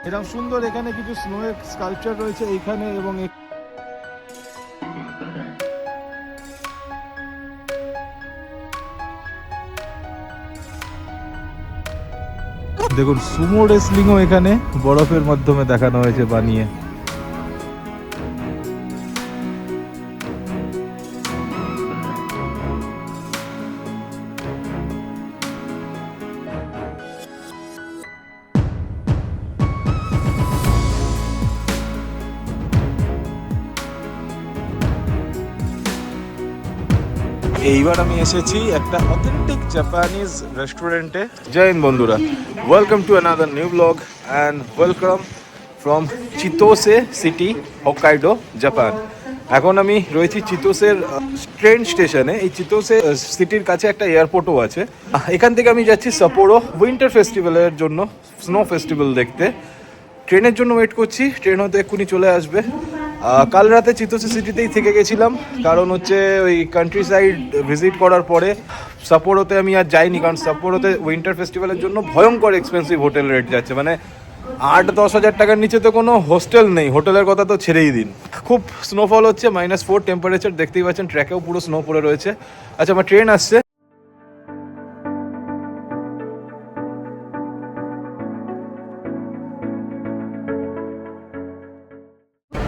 এরকম সুন্দর এখানে কিছু স্নোয়ের স্কাল্পচার রয়েছে এইখানে, এবং দেখুন সুমো রেসলিংও এখানে বরফের মাধ্যমে দেখানো হয়েছে বানিয়ে। এইবার আমি এসেছি একটা অথেন্টিক জাপানিজ রেস্টুরেন্টে। জয় হিন্দ বন্ধুরা, welcome to another new blog and welcome from Chitose city, Hokkaido, Japan. এখন আমি রয়েছি চিতোসের ট্রেন স্টেশনে। এই চিতোসে সিটির কাছে একটা এয়ারপোর্টও আছে। এখান থেকে আমি যাচ্ছি সাপোরো উইন্টার ফেস্টিভ্যালের জন্য, স্নো ফেস্টিভ্যাল দেখতে। ট্রেনের জন্য ওয়েট করছি, ট্রেন হয়তো এক্ষুনি চলে আসবে। কাল রাতে চিতোসে সিটিতেই থেকে গেছিলাম, কারণ হচ্ছে ওই কান্ট্রি সাইড ভিজিট করার পরে সাপোরোতে আমি আর যাইনি, কারণ সাপোরোতে উইন্টার ফেস্টিভ্যালের জন্য ভয়ঙ্কর এক্সপেন্সিভ হোটেল রেট যাচ্ছে। মানে 8-10 হাজার টাকার নিচে তো কোনো হোস্টেল নেই, হোটেলের কথা তো ছেড়েই দিন। খুব স্নোফল হচ্ছে, -4 টেম্পারেচার, দেখতেই পাচ্ছেন ট্র্যাকেও পুরো স্নো পড়ে রয়েছে। আচ্ছা, আমার ট্রেন আসছে।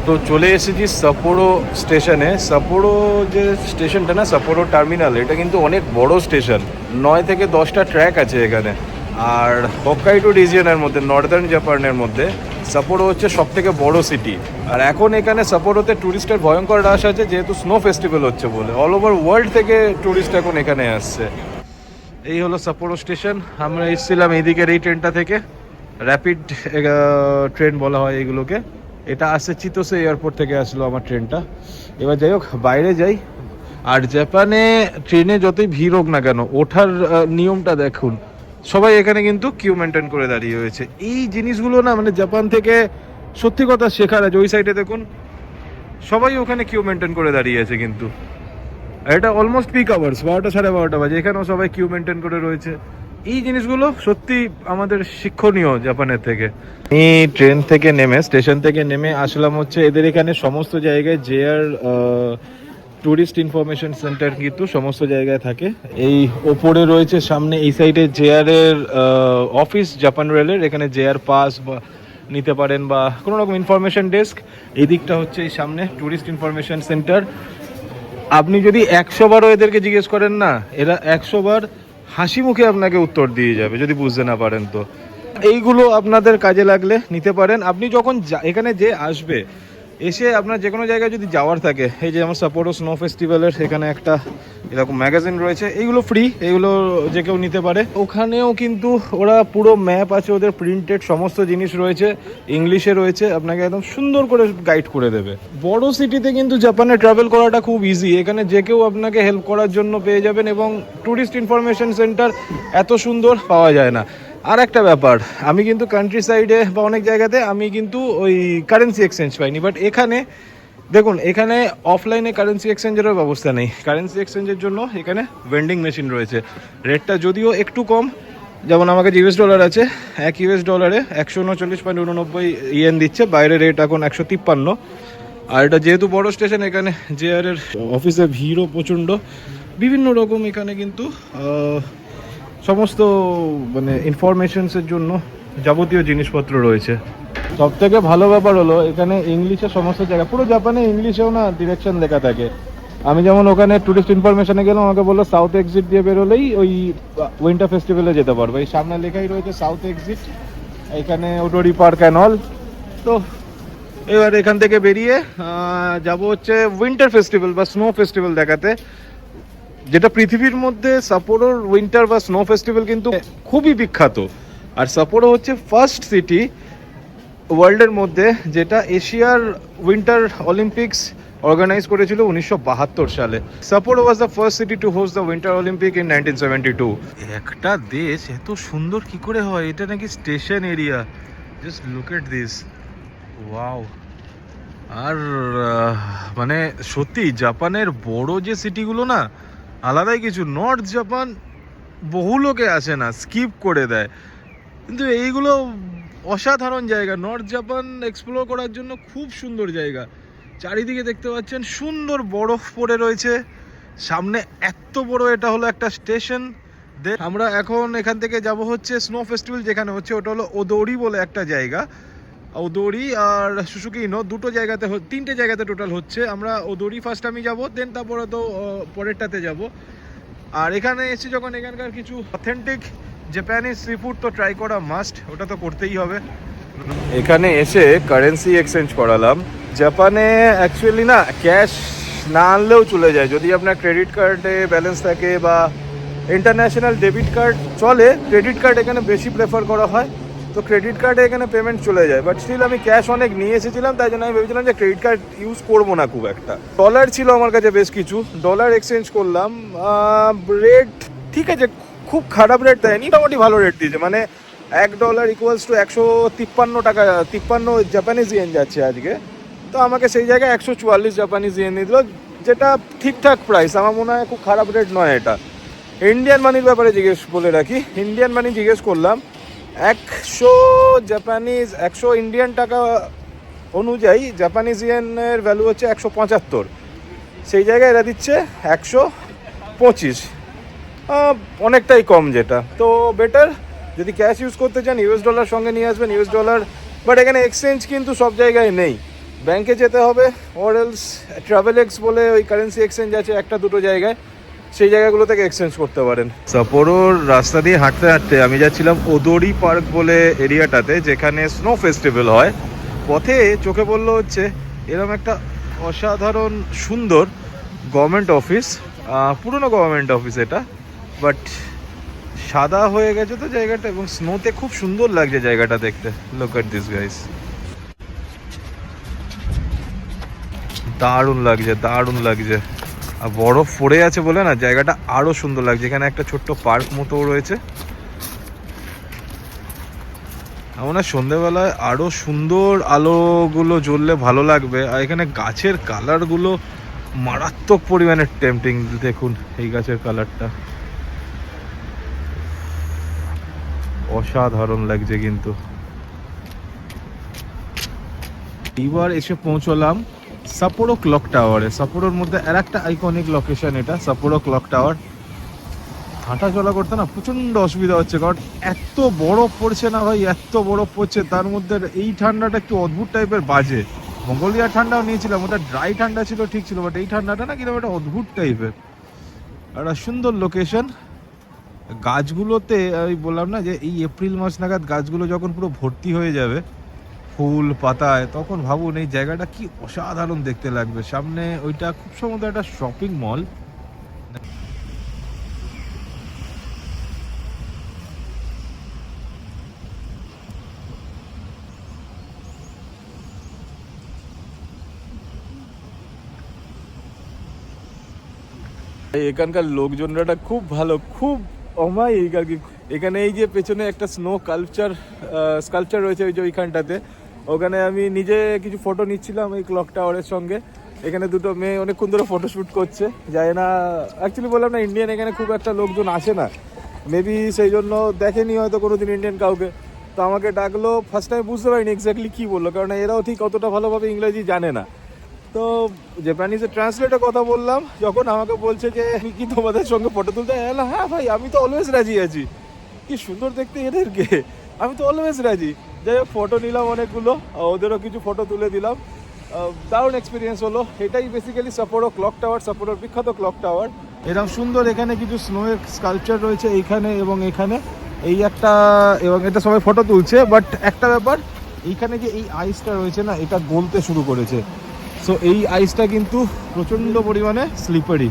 তো চলে এসেছি সাপোরো স্টেশনে। সাপোরো যে স্টেশনটা না, সাপোরো টার্মিনাল, এটা কিন্তু অনেক বড় স্টেশন। 9 থেকে 10টা ট্র্যাক আছে এখানে। আর হোক্কাইডো রিজিয়নের মধ্যে, নর্দার্ন জাপানের মধ্যে সাপোরো হচ্ছে সব থেকে বড় সিটি। আর এখন এখানে সাপোরোতে ট্যুরিস্টের ভয়ঙ্কর রাশ আছে, যেহেতু স্নো ফেস্টিভ্যাল হচ্ছে বলে। অল ওভার ওয়ার্ল্ড থেকে ট্যুরিস্ট এখন এখানে আসছে। এই হলো সাপোরো স্টেশন। আমরা এসেছিলাম এইদিকের এই ট্রেনটা থেকে, র্যাপিড ট্রেন বলা হয় এগুলোকে। এটা আসছে চিতোসে এয়ারপোর্ট থেকে আসলো আমার ট্রেনটা। এবার যাই হোক, বাইরে যাই। আর জাপানে ট্রেনে যতই ভিড় হোক না কেন, ওঠার নিয়মটা দেখুন, সবাই এখানে কিন্তু কিউ মেনটেন করে দাঁড়িয়ে হয়েছে। এই জিনিসগুলো না, মানে জাপান থেকে সত্যি কথা শেখার আছে। ওই সাইডে দেখুন, সবাই ওখানে কিউ মেনটেন করে দাঁড়িয়ে আছে কিন্তু। এটা অলমোস্ট পিক আওয়ার্স, 12টা 12:30 বাজে, এখানেও সবাই কিউ মেনটেন করে রয়েছে। এই জিনিসগুলো সত্যি আমাদের শিক্ষণীয় জাপানের থেকে। এই ট্রেন থেকে নেমে, স্টেশন থেকে নেমে আসলাম হচ্ছে এদের এখানে সমস্ত জায়গায় জেআর ট্যুরিস্ট ইনফরমেশন সেন্টার কিন্তু সমস্ত জায়গায় থাকে। এই ওপরে রয়েছে সামনে এই সাইডে জেআর এর অফিস, জাপান রেলের। এখানে জেআর পাস বা নিতে পারেন, বা কোনো রকম ইনফরমেশন ডেস্ক। এই দিকটা হচ্ছে এই সামনে ট্যুরিস্ট ইনফরমেশন সেন্টার। আপনি যদি 100 বারও এদেরকে জিজ্ঞেস করেন না, এরা 100 বার হাসি মুখে আপনাকে উত্তর দিয়ে যাবে, যদি বুঝতে না পারেন তো। এইগুলো আপনাদের কাজে লাগলে নিতে পারেন। আপনি যখন এখানে যে আসবে, এসে আপনার যে কোনো জায়গায় যদি যাওয়ার থাকে, এই যে আমার সাপোরো স্নো ফেস্টিভ্যালের এখানে একটা এরকম ম্যাগাজিন রয়েছে, এইগুলো ফ্রি, এগুলো যে কেউ নিতে পারে। ওখানেও কিন্তু ওরা পুরো ম্যাপ আছে, ওদের প্রিন্টেড সমস্ত জিনিস রয়েছে, ইংলিশে রয়েছে, আপনাকে একদম সুন্দর করে গাইড করে দেবে। বড় সিটিতে কিন্তু জাপানে ট্রাভেল করাটা খুব ইজি, এখানে যে কেউ আপনাকে হেল্প করার জন্য পেয়ে যাবেন, এবং ট্যুরিস্ট ইনফরমেশন সেন্টার এত সুন্দর পাওয়া যায় না। আর একটা ব্যাপার, আমি কিন্তু কান্ট্রি সাইডে বা অনেক জায়গাতে আমি কিন্তু ওই কারেন্সি এক্সচেঞ্জ পাইনি, বাট এখানে দেখুন, এখানে অফলাইনে কারেন্সি এক্সচেঞ্জেরও ব্যবস্থা নেই। কারেন্সি এক্সচেঞ্জের জন্য এখানে ভেন্ডিং মেশিন রয়েছে। রেটটা যদিও একটু কম, যেমন আমাকে US ডলার আছে, $1 139.89 ইয়েন দিচ্ছে, বাইরে রেট এখন 153। আর এটা যেহেতু বড় স্টেশন, এখানে জেআর এর অফিসে ভিড়ও প্রচণ্ড। বিভিন্ন রকম এখানে কিন্তু সমস্ত মানে ইনফরমেশনসের জন্য যাবতীয় জিনিসপত্র রয়েছে। সব থেকে ভালো ব্যাপার হলো এখানে ইংলিশে সমস্ত জায়গা, পুরো জাপানে ইংলিশেও না ডিরেকশন লেখা থাকে। আমি যেমন ওখানে ট্যুরিস্ট ইনফরমেশনে গেলাম, আমাকে বললো সাউথ এক্সিট দিয়ে বেরোলেই ওই উইন্টার ফেস্টিভ্যালে যেতে পারবে। এই সামনে লেখাই রয়েছে সাউথ এক্সিট, এখানে ওটোরি পার্ক অ্যান্ড অল। তো এবার এখান থেকে বেরিয়ে যাব হচ্ছে উইন্টার ফেস্টিভ্যাল বা স্নো ফেস্টিভ্যাল দেখাতে, যেটা পৃথিবীর মধ্যে সাপোরোর উইন্টার বা স্নো ফেস্টিভ্যাল কিন্তু খুবই বিখ্যাত। আর সাপোরো হচ্ছে ফার্স্ট সিটি ওয়ার্ল্ডের মধ্যে যেটা এশিয়ার উইন্টার অলিম্পিক্স অর্গানাইজ করেছিল 1972 সালে। সাপোরো was the first city two host the winter Olympic in 1972। একটা দেশ এত সুন্দর কি করে হয়? এটা নাকি station area, just look at this, wow. আর মানে সত্যি জাপানের বড় যে সিটিগুলো না, আলাদাই কিছু। নর্থ জাপান বহু লোকে আসে না, স্কিপ করে দেয়, কিন্তু এইগুলো অসাধারণ জায়গা, নর্থ জাপান এক্সপ্লোর করার জন্য খুব সুন্দর জায়গা। চারিদিকে দেখতে পাচ্ছেন সুন্দর বরফ পড়ে রয়েছে, সামনে এত বড় এটা হলো একটা স্টেশন। আমরা এখন এখান থেকে যাব হচ্ছে স্নো ফেস্টিভ্যাল যেখানে হচ্ছে, ওটা হলো ওদোরি বলে একটা জায়গা। ওদোরি আর সুসুকি ইনো দুটো জায়গাতে, তিনটে জায়গাতে টোটাল হচ্ছে। আমরা ওদোরি ফার্স্ট আমি যাব, দেন তারপরে তো পরেরটাতে যাব। আর এখানে এসে যখন এখানকার কিছু অথেন্টিক জাপানিজ সি ফুড তো ট্রাই করা মাস্ট, ওটা তো করতেই হবে। এখানে এসে কারেন্সি এক্সচেঞ্জ করালাম। জাপানে অ্যাকচুয়ালি না ক্যাশ না আনলেও চলে যায়, যদি আপনার ক্রেডিট কার্ডে ব্যালেন্স থাকে বা ইন্টারন্যাশনাল ডেবিট কার্ড চলে। ক্রেডিট কার্ড এখানে বেশি প্রেফার করা হয়, তো ক্রেডিট কার্ডে এখানে পেমেন্ট চলে যায়। বাট স্টিল আমি ক্যাশ অনেক নিয়ে এসেছিলাম, তাই জন্য আমি ভেবেছিলাম যে ক্রেডিট কার্ড ইউজ করবো না খুব একটা। ডলার ছিল আমার কাছে বেশ কিছু, ডলার এক্সচেঞ্জ করলাম। রেট ঠিক আছে, খুব খারাপ রেট দেয়নি, মোটামুটি ভালো রেট দিয়েছে। মানে $1 ইকুয়ালস টু 153 টাকা, 53 জাপানিজ ইয়েন যাচ্ছে আজকে। তো আমাকে সেই জায়গায় 144 জাপানিজ ইয়েন দিয়ে দিল, যেটা ঠিকঠাক প্রাইস। আমার মনে হয় খুব খারাপ রেট নয় এটা। ইন্ডিয়ান মানির ব্যাপারে জিজ্ঞেস বলে রাখি, ইন্ডিয়ান মানি জিজ্ঞেস করলাম, 100 ইন্ডিয়ান টাকা অনুযায়ী জাপানিজ ইয়েনের ভ্যালু হচ্ছে 175। সেই জায়গায় এরা দিচ্ছে 125, অনেকটাই কম যেটা। তো বেটার যদি ক্যাশ ইউজ করতে চান US ডলার সঙ্গে নিয়ে আসবেন, US ডলার। বাট এখানে এক্সচেঞ্জ কিন্তু সব জায়গায় নেই, ব্যাংকে যেতে হবে, অর এলস ট্রাভেলেক্স বলে ওই কারেন্সি এক্সচেঞ্জ আছে একটা দুটো জায়গায়, সেই জায়গাগুলো থেকে এক্সচেঞ্জ করতে পারেন। সাপোরোর রাস্তা দিয়ে হাঁটতে হাঁটতে আমি যাচ্ছিলাম ওদোরি পার্ক বলে এরিয়াটাতে, যেখানে স্নো ফেস্টিভ্যাল হয়। পথে চোখে পড়লো হচ্ছে এরকম একটা অসাধারণ সুন্দর গভর্নমেন্ট অফিস, পুরনো গভর্নমেন্ট অফিস এটা, বাট সাদা হয়ে গেছে তো জায়গাটা, এবং স্নোতে খুব সুন্দর লাগছে জায়গাটা দেখতে। লুক এট দিস গাইস, দারুণ লাগছে, দারুণ লাগছে। আর বরফ পড়ে আছে বলে না জায়গাটা আরো সুন্দর লাগছে। এখানে একটা ছোট্ট পার্ক মতো রয়েছে, আমার না সন্ধ্যেবেলায় আরো সুন্দর আলোগুলো জ্বললে ভালো লাগবে। আর এখানে গাছের কালারগুলো মারাত্মক পরিমাণে টেম্পটিং। দেখুন এই গাছের কালারটা অসাধারণ লাগছে কিন্তু। এইবার এসে পৌঁছলাম সাপোরো ক্লক টাওয়ারে। সাপোরোর মধ্যে আর একটা আইকনিক লোকেশন এটা, সাপোরো ক্লক টাওয়ার। হাঁটা চলা করতে না প্রচণ্ড অসুবিধা হচ্ছে, কারণ এত বরফ পড়ছে না ভাই, এত বরফ পড়ছে। তার মধ্যে এই ঠান্ডাটা একটু অদ্ভুত টাইপের বাজে। মঙ্গোলিয়ার ঠান্ডাও নিয়েছিলাম, ওটা ড্রাই ঠান্ডা ছিল ঠিক ছিল, বাট এই ঠান্ডাটা না কিরকম একটা অদ্ভুত টাইপের। একটা সুন্দর লোকেশন। গাছগুলোতে আমি বললাম না যে এই এপ্রিল মাস নাগাদ গাছগুলো যখন পুরো ভর্তি হয়ে যাবে ফুল পাতায়, তখন ভাবুন এই জায়গাটা কি অসাধারণ দেখতে লাগবে। সামনে ওইটা খুব সম্ভবত একটা শপিং মল। এখানকার লোকজনরা খুব ভালো, খুব অমায়িক আর কি। এখানে এই যে পেছনে একটা স্নো স্কাল্পচার রয়েছে ওই যে ওইখানটাতে, ওখানে আমি নিজে কিছু ফটো নিচ্ছিলাম এই ক্লক টাওয়ারের সঙ্গে। এখানে দুটো মেয়ে অনেকক্ষণ ধরে ফটোশ্যুট করছে, যায় না অ্যাকচুয়ালি বললাম না ইন্ডিয়ান এখানে খুব একটা লোকজন আসে না, মেবি সেই জন্য দেখেনি হয়তো কোনোদিন ইন্ডিয়ান কাউকে। তো আমাকে ডাকলো, ফার্স্ট টাইম বুঝতে পারিনি এক্স্যাক্টলি কী বললো, কারণ এরাও ঠিক অতটা ভালোভাবে ইংরেজি জানে না। তো জাপানিজে ট্রান্সলেটর কথা বললাম, যখন আমাকে বলছে যে আমি কি তোমাদের সঙ্গে ফটো তুলতে, হ্যাঁ ভাই আমি তো অলওয়েজ রাজি আছি, কি সুন্দর দেখতে এদেরকে, আমি তো অলওয়েজ রাজি। যাই হোক ফটো নিলাম অনেকগুলো, ওদেরও কিছু ফটো তুলে দিলাম। দারুণ এক্সপিরিয়েন্স হলো। এটাই বেসিক্যালি সাপোরো ক্লক টাওয়ার, সাপোরোর বিখ্যাত ক্লক টাওয়ার। এরকম সুন্দর এখানে কিছু স্নোয়ের স্কাল্পচার রয়েছে এইখানে এবং এখানে, এই একটা, এবং এটা সবাই ফটো তুলছে। বাট একটা ব্যাপার, এইখানে যে এই আইসটা রয়েছে না, এটা গলতে শুরু করেছে। সো এই আইসটা কিন্তু প্রচণ্ড পরিমাণে স্লিপারি।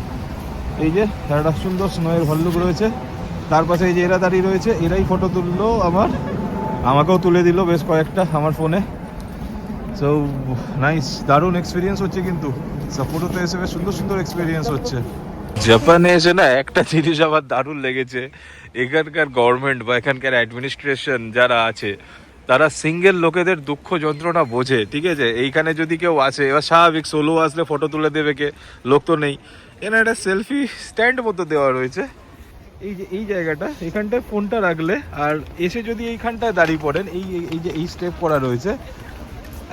এই যে একটা সুন্দর স্নোয়ের ভল্লুক রয়েছে, তার পাশে এই যে এরা দাঁড়িয়ে রয়েছে, এরাই ফটো তুললো আমাকেও তুলে দিল বেশ কয়েকটা আমার ফোনে। সো নাইস, দারুণ এক্সপিরিয়েন্স হচ্ছে কিন্তু সাপোরোতে এসে বেশ সুন্দর সুন্দর এক্সপিরিয়েন্স হচ্ছে। জাপানে এসে না একটা জিনিস আমার দারুণ লেগেছে, এখানকার গভর্নমেন্ট বা এখানকার অ্যাডমিনিস্ট্রেশন যারা আছে তারা সিঙ্গেল লোকেদের দুঃখ যন্ত্রণা বোঝে। ঠিক আছে, এইখানে যদি কেউ আসে, এবার স্বাভাবিক সোলো আসলে ফটো তুলে দেবে কে, লোক তো নেই। এখানে একটা সেলফি স্ট্যান্ড মতো দেওয়া রয়েছে, এই যে এই জায়গাটা, এখানটায় ফোনটা রাখলে আর এসে যদি এইখানটায় দাঁড়িয়ে পড়েন, এই যে এই স্টেপ করা রয়েছে,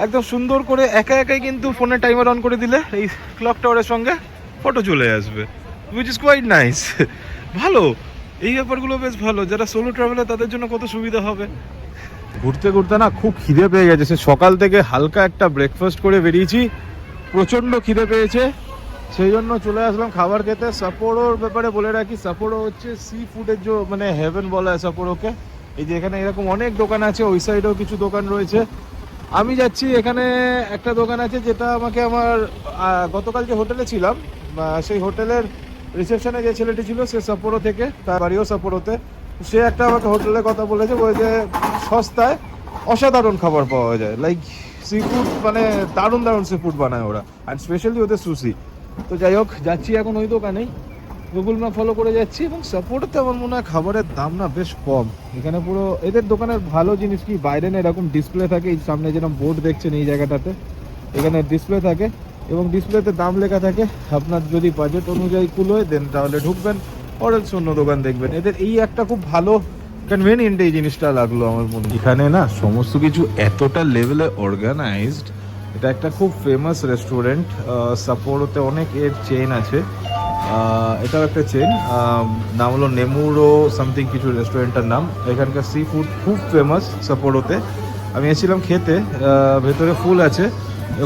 একদম সুন্দর করে একা একাই কিন্তু ফোনের টাইমার অন করে দিলে এই ক্লক টাওয়ারের সঙ্গে ফটো চলে আসবে, উইচ ইজ কোয়াইট নাইস। ভালো, এই ব্যাপারগুলো বেশ ভালো, যারা সোলো ট্রাভেলার তাদের জন্য কত সুবিধা হবে। ঘুরতে ঘুরতে না খুব খিদে পেয়ে গেছে, সে সকাল থেকে হালকা একটা ব্রেকফাস্ট করে বেরিয়েছি, প্রচণ্ড খিদে পেয়েছে, সেই জন্য চলে আসলাম খাবার খেতে। সাপোরোর ব্যাপারে বলে রাখি, সাপোরো হচ্ছে সি ফুডের যে মানে হেভেন বলা হয় সাপোরোকে। এই যে এখানে এরকম অনেক দোকান আছে, ওই সাইডেও কিছু দোকান রয়েছে। আমি যাচ্ছি, এখানে একটা দোকান আছে যেটা আমাকে আমার গতকাল যে হোটেলে ছিলাম সেই হোটেলের রিসেপশনে যে ছেলেটি ছিল সে সাপোরো থেকে, তার বাড়িও সাপোরোতে, সে একটা আমাকে হোটেলের কথা বলেছে, বলেছে সস্তায় অসাধারণ খাবার পাওয়া যায়, লাইক সি ফুড, মানে দারুণ দারুণ সি ফুড বানায় ওরা, আর স্পেশালি ওদের সুশি। তো যাই হোক, যাচ্ছি এখন ওই দোকানেই, গুগল ম্যাপ ফলো করে যাচ্ছি। এবং সাপোর্টতে আমার মনে হয় খাবারের দাম না বেশ কম। এখানে পুরো এদের দোকানের ভালো জিনিস কি, বাইরে না এরকম ডিসপ্লে থাকে, এই সামনে যেরকম বোর্ড দেখছেন এই জায়গাটাতে, এখানে ডিসপ্লে থাকে এবং ডিসপ্লেতে দাম লেখা থাকে। আপনার যদি বাজেট অনুযায়ী কুলোয় দেন তাহলে ঢুকবেন, অরেলস অন্য দোকান দেখবেন। এদের এই একটা খুব ভালো কনভেনিয়েন্ট এই জিনিসটা লাগলো আমার মনে। এখানে না সমস্ত কিছু এতটা লেভেলে অর্গানাইজড, এটা একটা খুব ফেমাস রেস্টুরেন্ট, সাপোরোতে অনেক এর চেইন আছে, এটাও একটা চেইন, নাম হলো নেমুরো সামথিং কিছু রেস্টুরেন্টের নাম। এখানকার সি ফুড খুব ফেমাস সাপোরোতে। আমি এসেছিলাম খেতে, ভেতরে ফুল আছে।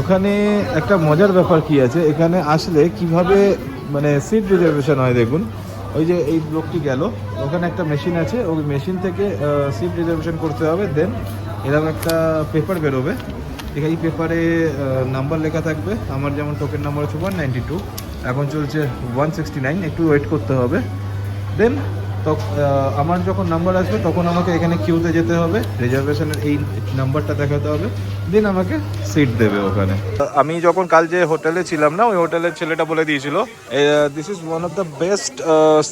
ওখানে একটা মজার ব্যাপার কি আছে, এখানে আসলে কিভাবে মানে সিট রিজার্ভেশন হয় দেখুন। ওই যে এই লোকটি গেল, ওখানে একটা মেশিন আছে, ওই মেশিন থেকে সিট রিজার্ভেশন করতে হবে, দেন এরকম একটা পেপার বেরোবে, এই পেপারে নাম্বার লেখা থাকবে। আমার যেমন টোকেন নাম্বার হচ্ছে 192, এখন চলছে 169, একটু ওয়েট করতে হবে। দেন আমার যখন নাম্বার আসবে তখন আমাকে এখানে কিউতে যেতে হবে, রিজার্ভেশনের এই নাম্বারটা দেখাতে হবে, দেন আমাকে সিট দেবে ওখানে। আমি যখন কাল যে হোটেলে ছিলাম না, ওই হোটেলের ছেলেটা বলে দিয়েছিল this is one of the best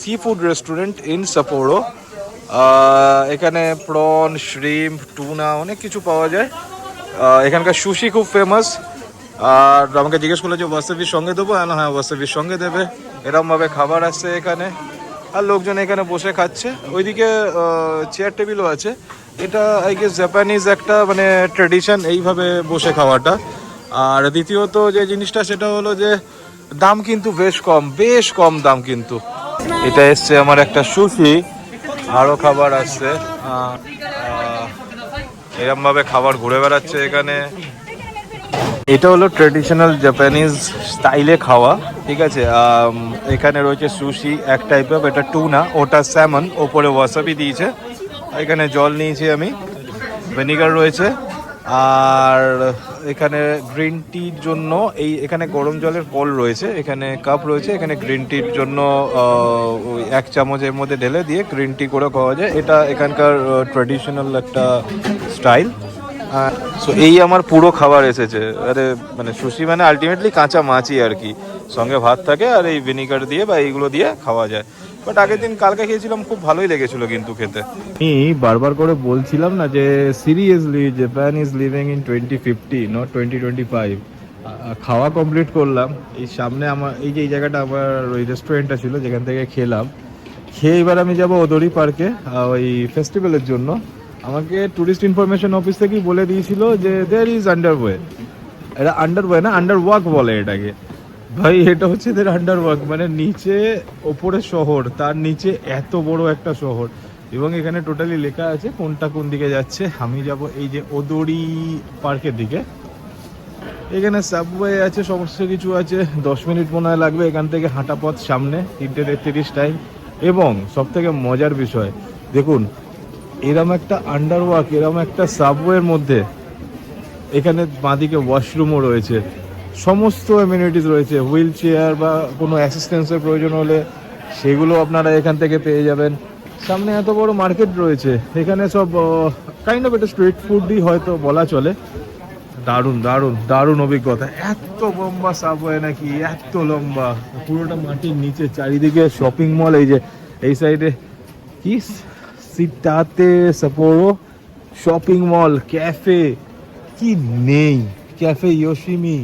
sea food restaurant in সাপোরো। এখানে প্রন, শ্রিম্প, টুনা অনেক কিছু পাওয়া যায়। এখানকার সুশি খুব ফেমাস। আর আমাকে জিজ্ঞেস করলো যে ওয়াসাবির সঙ্গে দেবো, হ্যাঁ ওয়াসাবির সঙ্গে দেবে। এরকমভাবে খাবার আসছে এখানে, আর লোকজন এখানে বসে খাচ্ছে। ওইদিকে চেয়ার টেবিলও আছে। এটা আই গেস জাপানিজ একটা মানে ট্রেডিশন, এইভাবে বসে খাওয়াটা। আর দ্বিতীয়ত যে জিনিসটা সেটা হলো যে দাম কিন্তু বেশ কম দাম কিন্তু। এটা এসছে আমার একটা সুশি, আরও খাবার আসছে। এরমভাবে খাবার ঘুরে বেড়াচ্ছে এখানে। এটা হলো ট্রেডিশনাল জাপানিজ স্টাইলে খাওয়া, ঠিক আছে। এখানে রয়েছে সুশি এক টাইপের, এটা টুনা, ওটা স্যামন, ওপরে ওয়াসাবি দিয়েছে। এখানে জল নিয়েছি আমি, ভিনিগার রয়েছে। আর এখানে গ্রিন টির জন্য এখানে গরম জলের কল রয়েছে, এখানে কাপ রয়েছে, এখানে গ্রিন টির জন্য ওই 1 চামচের মধ্যে ঢেলে দিয়ে গ্রিন টি করে খাওয়া যায়। এটা এখানকার ট্র্যাডিশনাল একটা স্টাইল। সো এই আমার পুরো খাবার এসেছে। আরে মানে সুশি মানে আলটিমেটলি কাঁচা মাছই আর কি, সঙ্গে ভাত থাকে আর এই ভিনিগার দিয়ে বা এইগুলো দিয়ে খাওয়া যায়। বাট আগের দিন কালকে খেয়েছিলাম, খুব ভালোই লেগেছিল কিন্তু খেতে। আমি বারবার করে বলছিলাম না যে seriously Japan is living in 2050 not 2025। খাওয়া কমপ্লিট করলাম, এই সামনে আমার এই যে এই জায়গাটা আমার ওই রেস্টুরেন্টটা ছিল যেখান থেকে খেয়ে এবার আমি যাবো ওদরি পার্কে ওই ফেস্টিভ্যালের জন্য। আমাকে ট্যুরিস্ট ইনফরমেশন অফিস থেকেই বলে দিয়েছিল যে দেয়ার ইজ আন্ডারওয়ে, এটা আন্ডারওয়ে না আন্ডার ওয়াক বলে এটাকে। ভাই এটা হচ্ছে এদের আন্ডার ওয়াক, মানে নিচে ওপরে শহর, তার নিচে এত বড় একটা শহর। এবং এখানে টোটালি লেখা আছে কোনটা কোন দিকে যাচ্ছে। আমি যাব এই যে ওদরি পার্কের দিকে। এখানে সাবওয়ে আছে, সমস্ত কিছু আছে, 10 মিনিট মনে হয় লাগবে এখান থেকে হাঁটা পথ সামনে, 3:33 টাইম। এবং সব থেকে মজার বিষয় দেখুন, এরম একটা আন্ডার ওয়াক, এরম একটা সাবওয়ের মধ্যে এখানে বাঁদিকে ওয়াশরুমও রয়েছে, সমস্ত অ্যামিনিটিস রয়েছে। হুইল চেয়ার বা কোনো অ্যাসিস্ট্যান্সের প্রয়োজন হলে সেগুলো আপনারা এখান থেকে পেয়ে যাবেন। সামনে এত বড় মার্কেট রয়েছে, এখানে সব কাইন্ড অফ এটা স্ট্রিট ফুডই হয়তো বলা চলে। দারুণ অভিজ্ঞতা। এত লম্বা সাবওয়ে নাকি, এত লম্বা, পুরোটা মাটির নিচে, চারিদিকে শপিং মল। এই যে এই সাইডে কি সিটাতে সাপোরো শপিং মল, ক্যাফে কি নেই, ক্যাফে ইয়োশিমি,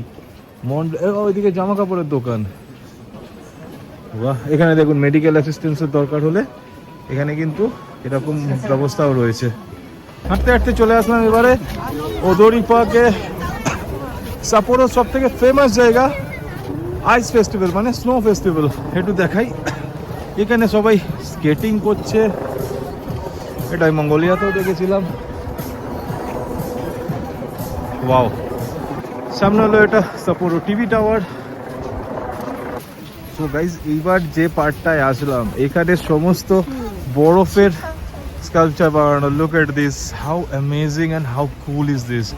ওইদিকে জামা কাপড়ের দোকান। বাহ, এখানে দেখুন মেডিকেল অ্যাসিস্ট্যান্সের দরকার হলে এখানে কিন্তু এরকম ব্যবস্থাও রয়েছে। হাঁটতে হাঁটতে চলে আসলাম এবারে ওদোরি পার্কে। সাপোরোর সব থেকে ফেমাস জায়গা আইস ফেস্টিভ্যাল, মানে স্নো ফেস্টিভ্যাল। একটু দেখাই, এখানে সবাই স্কেটিং করছে। এটাই মঙ্গোলিয়াতেও দেখেছিলাম। ওয়াও, সামনে হলো এটা সাপোরো টিভি টাওয়ার। সো গাইজ, এইবার যে পার্টটায় আসলাম, এখানে সমস্ত বরফের স্কাল্পচার বানানো। Look at this, how amazing and how cool is this.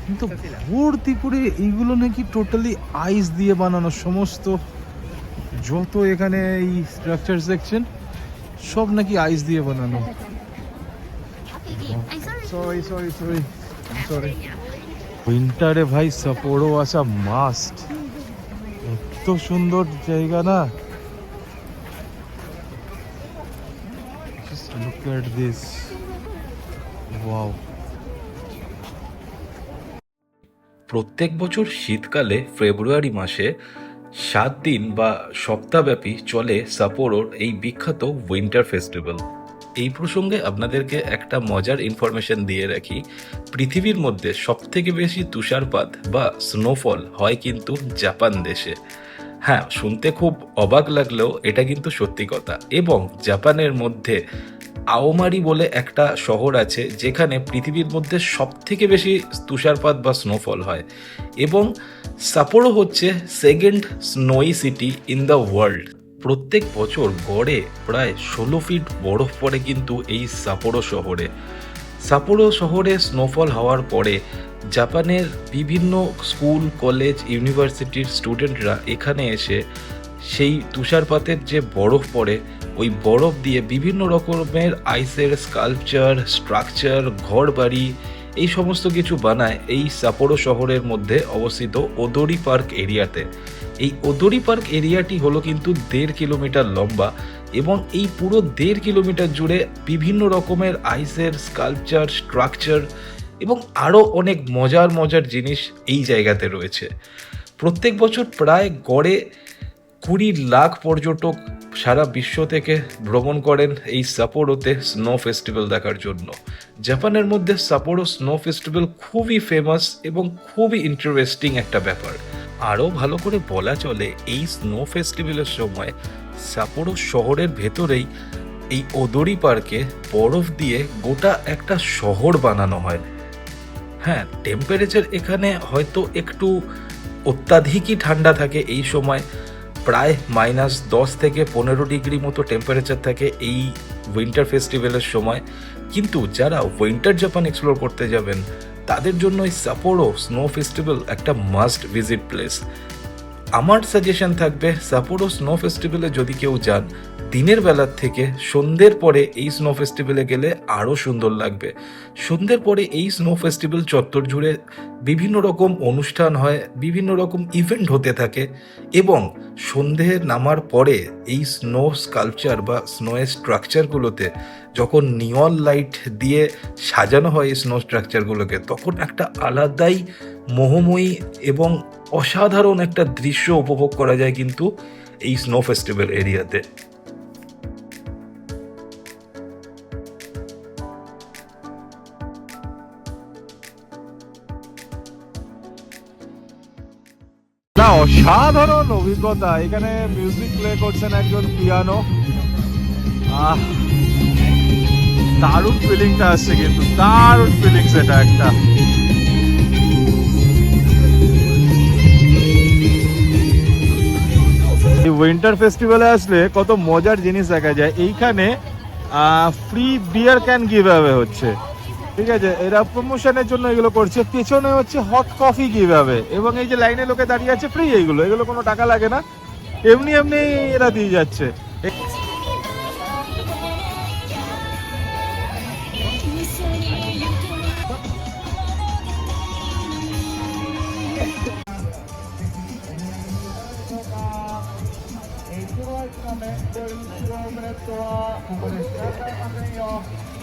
কিন্তু ভর্তি করে এইগুলো নাকি টোটালি আইস দিয়ে বানানো। সমস্ত যত এখানে এই স্ট্রাকচার দেখছেন সব নাকি আইস দিয়ে বানানো। Sorry sorry sorry sorry. উইন্টারে ভাই সাপোরো আসা মাস্ট। এত সুন্দর জায়গা না। Just look at this. Wow. প্রত্যেক বছর শীতকালে ফেব্রুয়ারি মাসে 7 দিন বা সপ্তাহব্যাপী চলে সাপোরোর এই বিখ্যাত উইন্টার ফেস্টিভ্যাল। এই প্রসঙ্গে আপনাদেরকে একটা মজার ইনফরমেশন দিয়ে রাখি, পৃথিবীর মধ্যে সবথেকে বেশি তুষারপাত বা স্নোফল হয় কিন্তু জাপান দেশে। হ্যাঁ, শুনতে খুব অবাক লাগলেও এটা কিন্তু সত্যি কথা। এবং জাপানের মধ্যে আওমারি বলে একটা শহর আছে যেখানে পৃথিবীর মধ্যে সবথেকে বেশি তুষারপাত বা স্নোফল হয়। এবং সাপোরো হচ্ছে second snowy city in the world. প্রত্যেক বছর গড়ে প্রায় 16 ফিট বরফ পড়ে কিন্তু এই সাপোরো শহরে। সাপোরো শহরে স্নোফল হওয়ার পরে জাপানের বিভিন্ন স্কুল, কলেজ, ইউনিভার্সিটির স্টুডেন্টরা এখানে এসে সেই তুষারপাতের যে বরফ পড়ে ওই বরফ দিয়ে বিভিন্ন রকমের আইসের স্কাল্পচার, স্ট্রাকচার, ঘর বাড়ি এই সমস্ত কিছু বানায় এই সাপোরো শহরের মধ্যে অবস্থিত ওদোরি পার্ক এরিয়াতে। এই ওদোরি পার্ক এরিয়াটি হলো কিন্তু 1.5 কিলোমিটার লম্বা এবং এই পুরো 1.5 কিলোমিটার জুড়ে বিভিন্ন রকমের আইসের স্কাল্পচার, স্ট্রাকচার এবং আরও অনেক মজার মজার জিনিস এই জায়গাতে রয়েছে। প্রত্যেক বছর প্রায় গড়ে 20 লাখ পর্যটক সারা বিশ্ব থেকে ভ্রমণ করেন এই সাপোরোতে স্নো ফেস্টিভ্যাল দেখার জন্য। জাপানের মধ্যে সাপোরো স্নো ফেস্টিভ্যাল খুবই ফেমাস এবং খুবই ইন্টারেস্টিং একটা ব্যাপার। আরও ভালো করে বলা চলে, এই স্নো ফেস্টিভ্যালের সময় সাপোরো শহরের ভেতরেই এই ওদোরি পার্কে বরফ দিয়ে গোটা একটা শহর বানানো হয়। হ্যাঁ, টেম্পারেচার এখানে হয়তো একটু অত্যাধিকই ঠান্ডা থাকে এই সময়। প্রায় -10 থেকে 15 ডিগ্রি মতো টেম্পারেচার থাকে এই উইন্টার ফেস্টিভ্যালের সময়। কিন্তু যারা উইন্টার জাপান এক্সপ্লোর করতে যাবেন তাদের জন্য এই সাপোরো স্নো ফেস্টিভ্যাল একটা মাস্ট ভিজিট প্লেস। আমার সাজেশন থাকবে, সাপোরো স্নো ফেস্টিভ্যালে যদি কেউ যান, দিনের বেলার থেকে সন্ধ্যের পরে এই স্নো ফেস্টিভ্যালে গেলে আরও সুন্দর লাগবে। সন্ধ্যের পরে এই স্নো ফেস্টিভ্যাল চত্বর জুড়ে বিভিন্ন রকম অনুষ্ঠান হয়, বিভিন্ন রকম ইভেন্ট হতে থাকে এবং সন্ধে নামার পরে এই স্নো স্কাল্পচার বা স্নোয়ের স্ট্রাকচারগুলোতে যখন নিয়ন লাইট দিয়ে সাজানো হয় এই স্নো স্ট্রাকচারগুলোকে, তখন একটা আলাদাই মোহময়ী এবং অসাধারণ একটা দৃশ্য উপভোগ করা যায় কিন্তু এই স্নো ফেস্টিভ্যাল এরিয়াতে। না, অসাধারণ অভিজ্ঞতা। এখানে মিউজিক প্লে করছেন একজন পিয়ানো। দারুণ ফিলিংটা আসছে, কিন্তু দারুণ ফিলিংস এটা একটা। এই উইন্টার ফেস্টিভ্যালে আসলে কত মজার জিনিস দেখা যায়। এইখানে free beer can give away হচ্ছে, ঠিক আছে? এরা প্রমোশনের জন্য এগুলো করছে। পেছনে হচ্ছে হট কফি গিভ অ্যাওয়ে, এবং এই যে লাইনে লোকে দাঁড়িয়ে আছে ফ্রি। এগুলো কোনো টাকা লাগে না, এমনি এমনি এরা দিয়ে যাচ্ছে।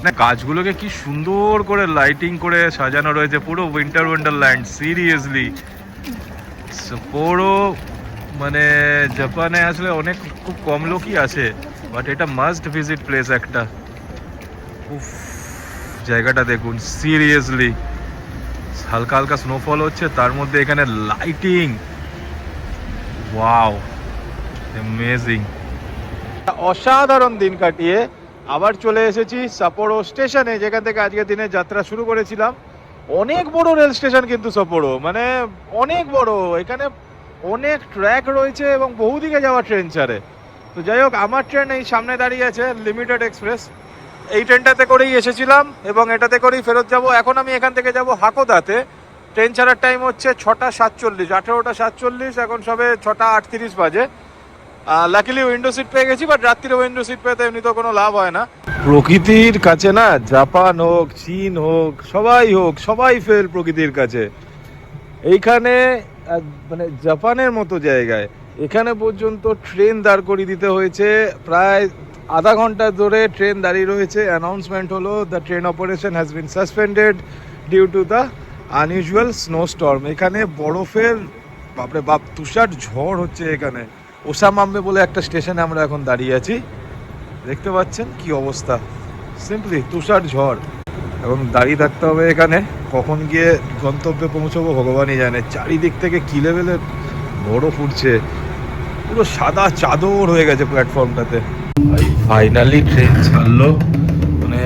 না, গাছগুলোকে কি সুন্দর করে লাইটিং করে সাজানো রয়েছে, পুরো উইন্টার ওয়ান্ডারল্যান্ড। সিরিয়াসলি সাপ্পোরো মানে জাপানে আসলে অনেক খুব কম লোকই আসে, বাট এটা মাস্ট ভিজিট প্লেস একটা। উফ, জায়গাটা দেখুন সিরিয়াসলি। হালকা হালকা স্নোফল হচ্ছে, তার মধ্যে এখানে লাইটিং, ওয়াও অ্যামেজিং। অসাধারণ দিন কাটিয়ে আবার চলে এসেছি সাপ্পোরো স্টেশনে, যেখান থেকে আজকের দিনে যাত্রা শুরু করেছিলাম। অনেক বড় রেল স্টেশন কিন্তু সাপ্পোরো, মানে অনেক বড়। এখানে অনেক ট্র্যাক রয়েছে এবং বহুদিকে যাওয়া ট্রেন ছাড়ে। তো যাই হোক, আমার ট্রেন এই সামনে দাঁড়িয়ে আছে, লিমিটেড এক্সপ্রেস। এই ট্রেনটাতে করেই এসেছিলাম এবং এটাতে করেই ফেরত যাব। এখন আমি এখান থেকে যাব হাকোদাতে। ট্রেন ছাড়ার টাইম হচ্ছে 6:47, 18:47, এখন সবে 6:38 বাজে। লাকিলি উইন্ডো সিট পেয়ে গেছি, বাট রাত্রিরে উইন্ডো সিট পেতে এমনি তো কোনো লাভ হয় না। প্রকৃতির কাছে না, জাপান হোক, চীন হোক, সবাই ফেল প্রকৃতির কাছে। এইখানে মানে জাপানের মতো জায়গায় এখানে পর্যন্ত ট্রেন দাঁড় করিয়ে দিতে হয়েছে। প্রায় আধা ঘন্টা ধরে ট্রেন দাঁড়িয়ে রয়েছে। অ্যানাউন্সমেন্ট হলো, the train operation has been suspended due to the unusual snowstorm. এখানে বরফের বাপরে বাপ তুষার ঝড় হচ্ছে। এখানে ওসামাম্বে বলে একটা স্টেশনে আমরা এখন দাঁড়িয়ে আছি। দেখতে পাচ্ছেন কি অবস্থা, সিম্পলি তুষার ঝড়। এবং দাঁড়িয়ে থাকতে হবে এখানে, কখন গিয়ে গন্তব্যে পৌঁছবো ভগবানই জানে। চারিদিক থেকে কি লেভেলের বরফ উঠছে, পুরো সাদা চাদর হয়ে গেছে প্ল্যাটফর্মটাতে। ফাইনালি ট্রেন ছাড়লো। মানে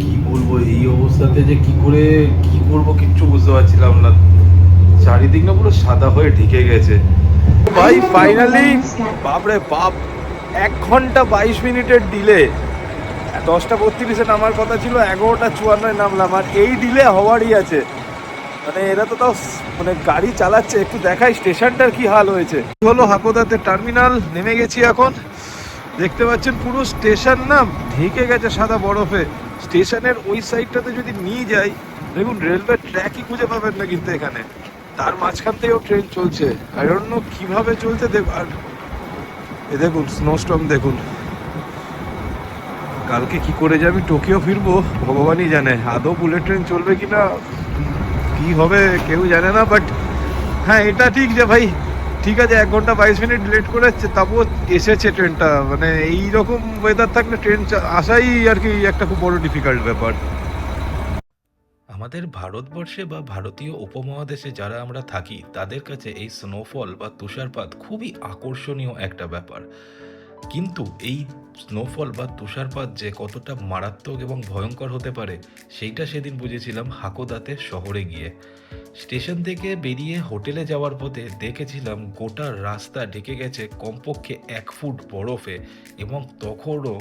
কি বলবো, এই অবস্থাতে যে কি করে কি করবো কিচ্ছু বুঝতে পারছিলাম না। চারিদিক না পুরো সাদা হয়ে ঢেকে গেছে। ভাই ফাইনালি, বাপরে বাপ, 1 ঘন্টা 22 মিনিটের ডিলে। 10:32 নামার কথা ছিল, 11:54 নামলাম। আর এই ডিলে হওয়ারই আছে, মানে এরা তো তাও মানে গাড়ি চালাচ্ছে। একটু দেখাই স্টেশনটার কি হাল হয়েছে। হলো হাকোদাতে টার্মিনাল, নেমে গেছি এখন। দেখতে পাচ্ছেন পুরো স্টেশন না ঢেকে গেছে সাদা বরফে। স্টেশনের ওই সাইডটাতে যদি নিয়ে যাই, দেখুন রেলওয়ে ট্র্যাকই খুঁজে পাবেন না কিন্তু এখানে। তার মাঝখান থেকেও ট্রেন চলছে, আই ডোন্ট নো কিভাবে চলছে। আর এ দেখুন স্নোস্টর্ম দেখুন। কালকে কি করে যে আমি টোকিও ফিরবো ভগবানই জানে। আদৌ বুলেট ট্রেন চলবে কিনা, কি হবে কেউ জানে না। বাট হ্যাঁ, এটা ঠিক যে ভাই ঠিক আছে, 1 ঘন্টা 22 মিনিট লেট করে তারপর এসেছে ট্রেনটা। মানে এইরকম ওয়েদার থাকলে ট্রেন আসাই আর কি একটা খুব বড় ডিফিকাল্ট ব্যাপার। আমাদের ভারতবর্ষে বা ভারতীয় উপমহাদেশে যারা আমরা থাকি, তাদের কাছে এই স্নোফল বা তুষারপাত খুবই আকর্ষণীয় একটা ব্যাপার। কিন্তু এই স্নোফল বা তুষারপাত যে কতটা মারাত্মক এবং ভয়ঙ্কর হতে পারে, সেইটা সেদিন বুঝেছিলাম হাকোদাতে শহরে গিয়ে। স্টেশন থেকে বেরিয়ে হোটেলে যাওয়ার পথে দেখেছিলাম গোটা রাস্তা ঢেকে গেছে কমপক্ষে 1 ফুট বরফে, এবং তখনও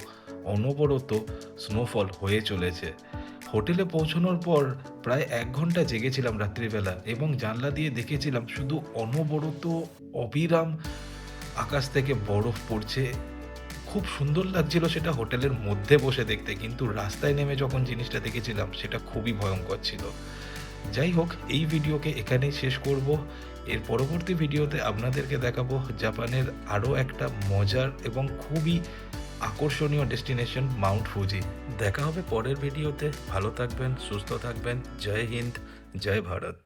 অনবরত স্নোফল হয়ে চলেছে। হোটেলে পৌঁছানোর পর প্রায় 1 ঘন্টা জেগেছিলাম রাত্রিবেলা, এবং জানলা দিয়ে দেখেছিলাম শুধু অনবরত অবিরাম আকাশ থেকে বরফ পড়ছে। খুব সুন্দর লাগছিল সেটা হোটেলের মধ্যে বসে দেখতে, কিন্তু রাস্তায় নেমে যখন জিনিসটা দেখেছিলাম সেটা খুবই ভয়ঙ্কর ছিল। যাই হোক, এই ভিডিওকে এখানেই শেষ করব। এর পরবর্তী ভিডিওতে আপনাদেরকে দেখাবো জাপানের আরও একটা মজার এবং খুবই আকর্ষণীয় ডেস্টিনেশন মাউন্ট ফুজি। দেখা হবে পরের ভিডিওতে। ভালো থাকবেন, সুস্থ থাকবেন। জয় হিন্দ, জয় ভারত।